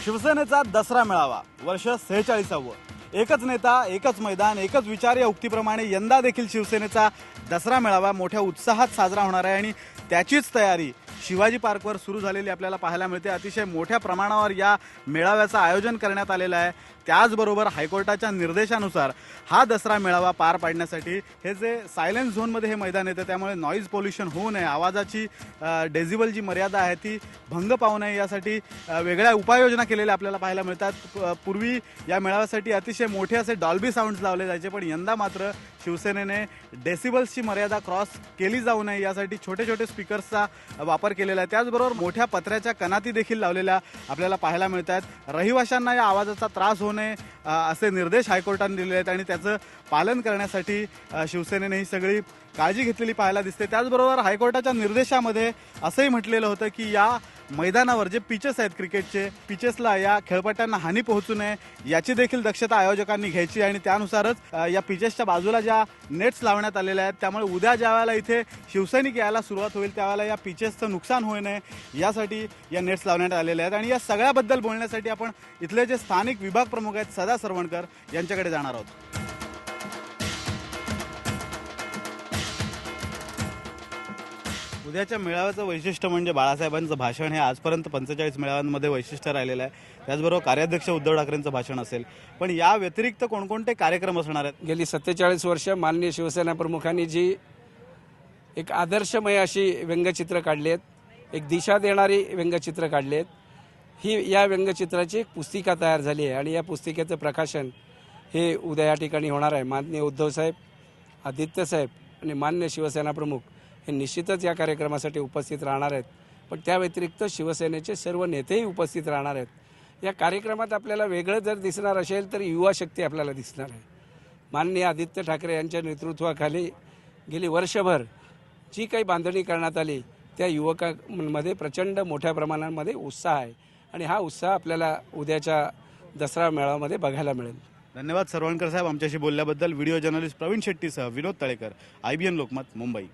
शिवसेनेचा दसरा मेळावा वर्ष 46वे। एकच नेता एकच मैदान एकच विचार या उक्तीप्रमाणे यंदा देखील शिवसेनेचा दसरा मेळावा मोठ्या उत्साहात साजरा होणार आहे आणि त्याचीच तयारी शिवाजी पार्कवर सुरू झालेली आपल्याला पाहायला मिळते। अतिशय मोठ्या प्रमाणावर या मेळाव्याचं आयोजन करण्यात आलेलं आहे। त्याचबरोबर हायकोर्टाच्या निर्देशानुसार हा दसरा मेळावा पार पाडण्यासाठी हे जे सायलेन्स झोनमध्ये हे मैदान येतं त्यामुळे नॉईज पोल्युशन होऊ नये, आवाजाची डेसिबल जी मर्यादा आहे ती भंग पावू नये यासाठी वेगळ्या उपाययोजना केलेल्या आपल्याला पाहायला मिळतात। पूर्वी या मेळाव्यासाठी अतिशय मोठे असे डॉल्बी साऊंड्स लावले जायचे, पण यंदा मात्र शिवसेनेने डेसिबल्सची मर्यादा क्रॉस केली जाऊ नये यासाठी छोटे छोटे स्पीकर्सचा वापर केलेला आहे। त्याचबरोबर मोठ्या पत्र्याच्या कनाती देखील लावलेल्या आपल्याला पाहायला मिळतात। रहिवाशांना या आवाजाचा त्रास होऊ नये असे निर्देश हायकोर्टाने दिले आहेत आणि त्याचं पालन करण्यासाठी शिवसेनेने ही सगळी काळजी घेतलेली पाहायला दिसते। त्याचबरोबर हायकोर्टाच्या निर्देशामध्ये असंही म्हटलेलं होतं की या मैदानावर जे पिचेस आहेत क्रिकेटचे, पिचेसला या खेळपट्ट्यांना हानी पोहोचू नये याची देखील दक्षता आयोजकांनी घ्यायची आणि त्यानुसारच या पिचेसच्या बाजूला ज्या नेट्स लावण्यात आलेल्या आहेत त्यामुळे उद्या ज्यावेळेला इथे शिवसैनिक यायला सुरुवात होईल त्यावेळेला या पिचेसचं नुकसान होऊ नये यासाठी या नेट्स लावण्यात आलेल्या आहेत। आणि या सगळ्याबद्दल बोलण्यासाठी आपण इथले जे स्थानिक विभाग प्रमुख आहेत सदा सरवणकर यांच्याकडे जाणार आहोत। उद्याच्या मेळाव्याचं वैशिष्ट्य म्हणजे बाळासाहेबांचं भाषण हे आजपर्यंत 45 मेळाव्यांमध्ये वैशिष्ट्य राहिलेलं आहे। त्याचबरोबर कार्याध्यक्ष उद्धव ठाकरेंचं भाषण असेल, पण या व्यतिरिक्त कोणकोणते कार्यक्रम असणार आहेत? गेली 47 वर्ष माननीय शिवसेना प्रमुखांनी जी एक आदर्शमय अशी व्यंगचित्र काढली आहेत, एक दिशा देणारी व्यंगचित्र काढली आहेत, ही या व्यंगचित्राची एक पुस्तिका तयार झाली आहे आणि या पुस्तिकेचं प्रकाशन हे उद्या या ठिकाणी होणार आहे। माननीय उद्धवसाहेब, आदित्यसाहेब आणि माननीय शिवसेना प्रमुख हे निश्चितच या कार्यक्रमासाठी उपस्थित राहणार आहेत, पण त्या व्यतिरिक्त शिवसेनेचे सर्व नेतेही उपस्थित राहणार आहेत। या कार्यक्रमात आपल्याला वेगळं जर दिसणार असेल तर युवा शक्ती आपल्याला दिसणार आहे। माननीय आदित्य ठाकरे यांच्या नेतृत्वाखाली गेली वर्षभर जी काही बांधणी करण्यात आली त्या युवकांमध्ये प्रचंड मोठ्या प्रमाणामध्ये उत्साह आहे आणि हा उत्साह आपल्याला उद्याच्या दसरा मेळाव्यामध्ये बघायला मिळेल। धन्यवाद सरवणकर साहेब आमच्याशी बोलल्याबद्दल। व्हिडिओ जर्नलिस्ट प्रवीण शेट्टीसह विनोद तळेकर, IBN लोकमत, मुंबई।